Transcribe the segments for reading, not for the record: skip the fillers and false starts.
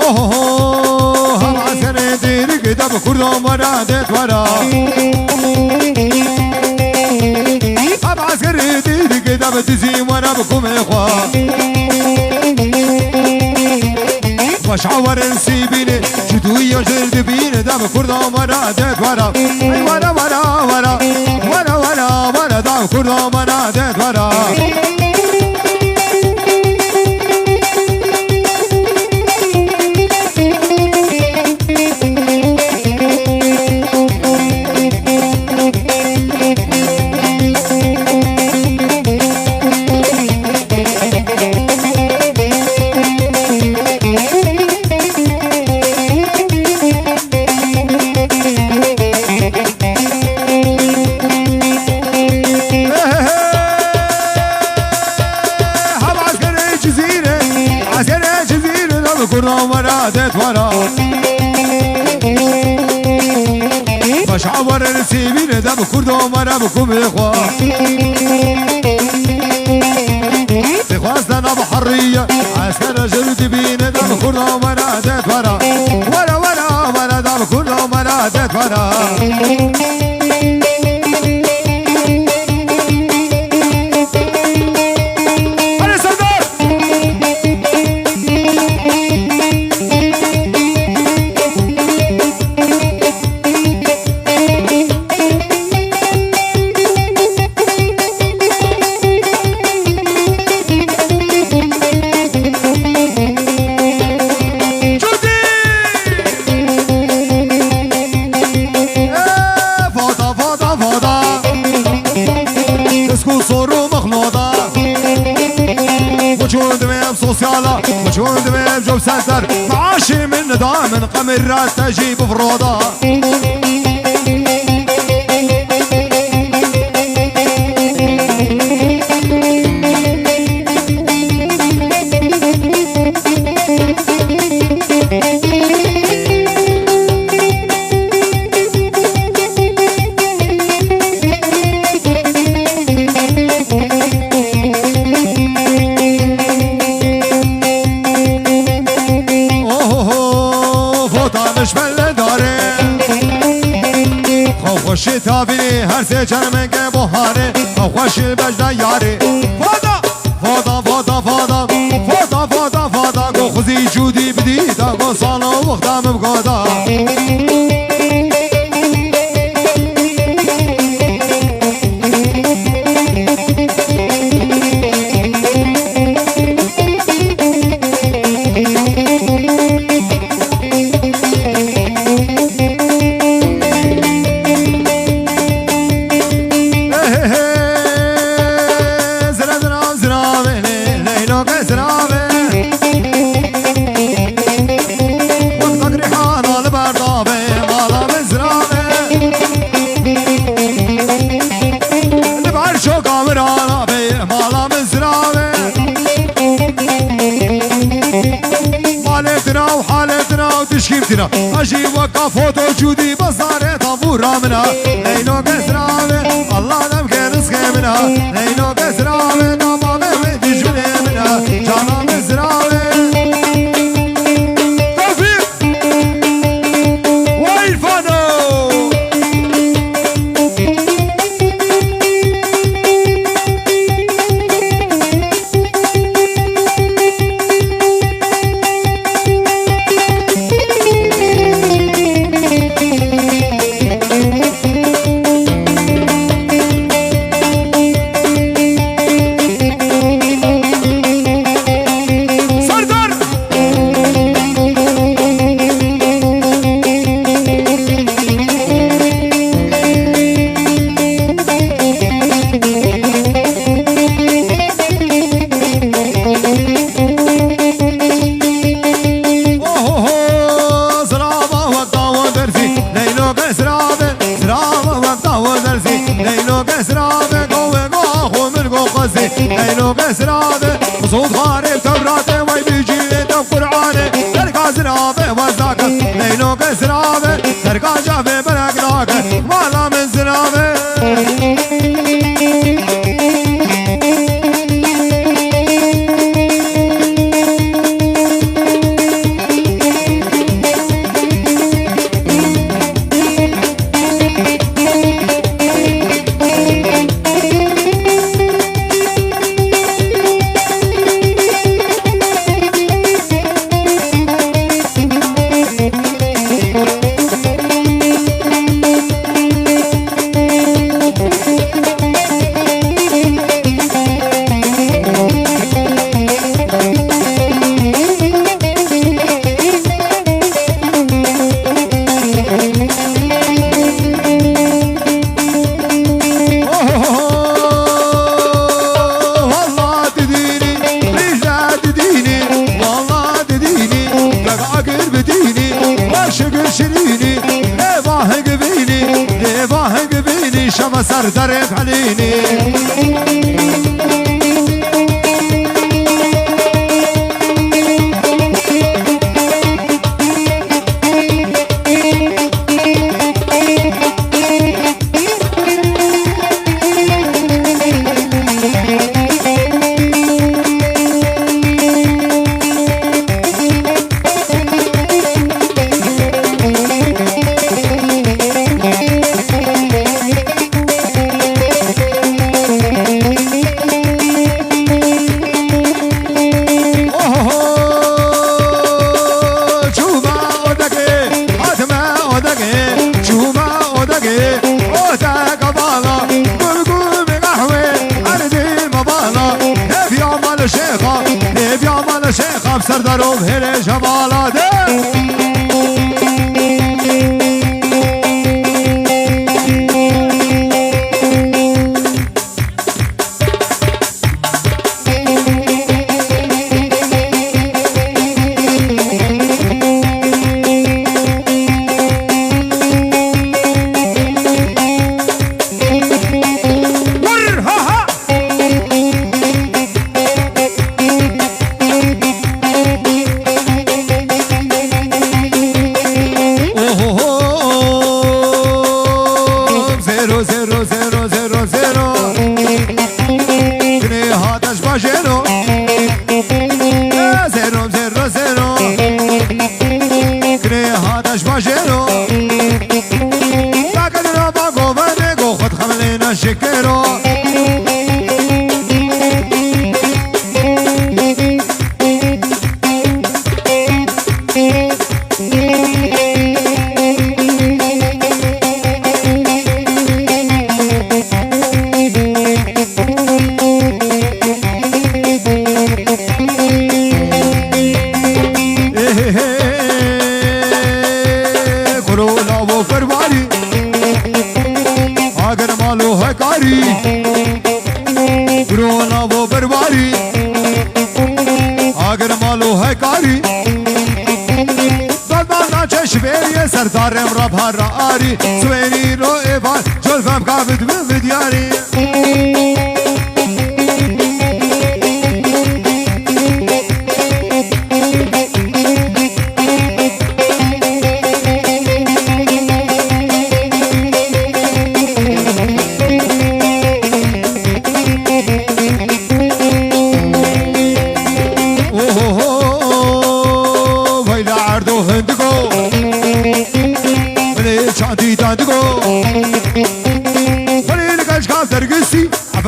اوه هم عسكر ديري كده بكردهم ورا ديت ورا هم عسكر ديري كده بتزيم ورا بكم اخوا باش عور نسيبيني شدوية جلد بيني ده بكردهم ورا ديت ورا اي ورا ورا ورا ورا ورا ورا ده بكردهم ورا ديت ورا كردهم ورا ديت ورا باش عور نسيبين ده بكردهم ورا بكم اخوا تخواستنا بحرية عسكر جلد بين ده بكردهم ورا ديت ورا ورا ورا ورا ده بكردهم ورا ديت ورا سوسيالا وجود بيب جو سنتر معاشي من نظام قمر تجيب فروضة خوشی تابینی هر سه چرمنگ بهاره خوش بجده یاری فادا فادا فادا فادا فادا فادا فادا گو خوزی جودی بدیدا گو سالا وقتا مبگادا تشكيبتنا أجي وقع فوتو جودي بصاري طابورا منها لينو كسرامي الله دم كنسكي منها لينو كسرامي نمامي ويدي جوني منها جانا مزرامي توفيق وإرفانو ليلو كسرابه صوت خارب توراته وي بيجي دم قرآنه تركا زرابه وزاك ليلو كسرابه تركا جابه برقناك مالا من زرابه سر درب حليني شيخ بسردر وبهل جمالاته سردار امراب هر آری سوینی رو ایوان جلفم قابد بدیاری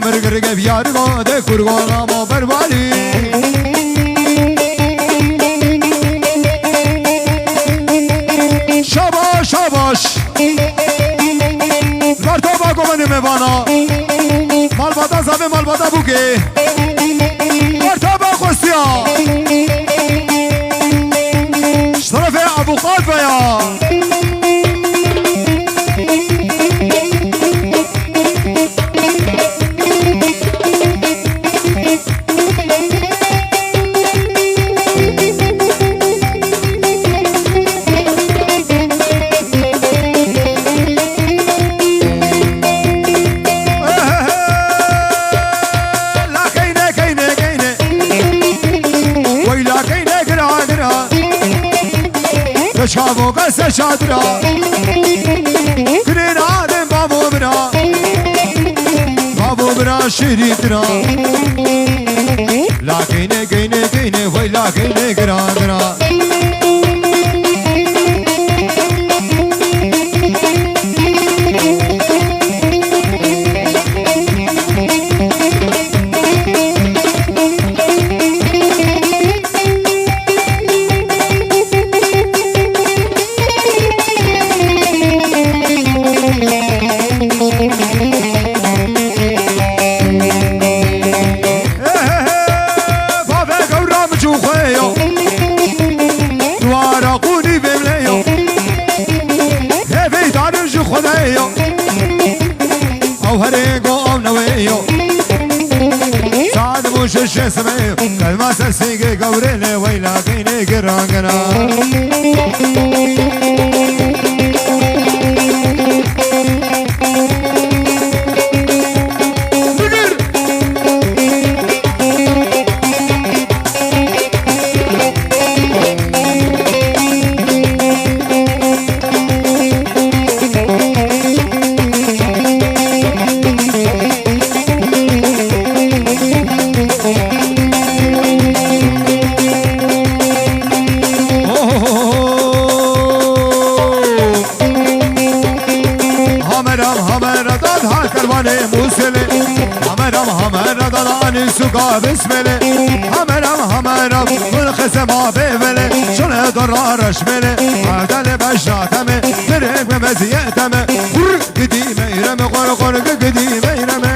مرگرگ بیارگا ده کرگانا ما بروالی شاباش شاباش لارتا باگو منی میوانا مال بادا زبه مال بادا بوگه لارتا با خوستیا طرف ابو قاد بیا شابو قصة شادرة كرين عادم بابو بنا شيرين ترا لكن كيني وي لكن قرا شسمه كلمة سيجي قوريني ويلاقيني قراقنا سوقا بسمله همرم والخسما بيبله شنو ضرار اشمله عدل بشاتمه درب بمزيتمه قديمه يرمي قرقر قديمه يرمي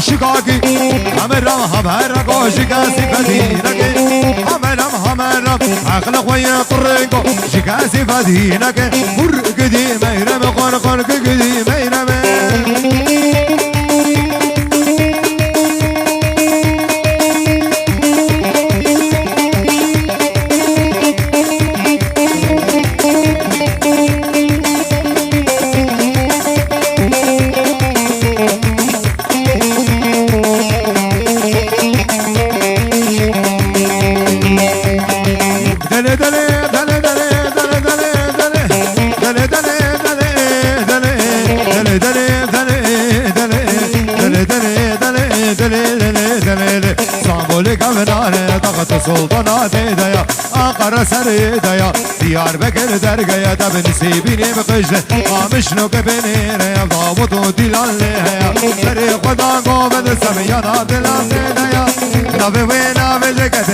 شکاکی همرم همرگو شکاسی فدینکه همرم عقل خوی قرنگو شکاسی فدینکه بر قدیمه ایرم قرقر قدیمه ایرم سلطنات دیا آقر سر دیا دیار بکر درگیا دب نسیبینی بقجل آمش نو که بینیره داوت و دیلان لیه سر خدا گو بد سمیانا دلان دیا نوی وی نوی جگت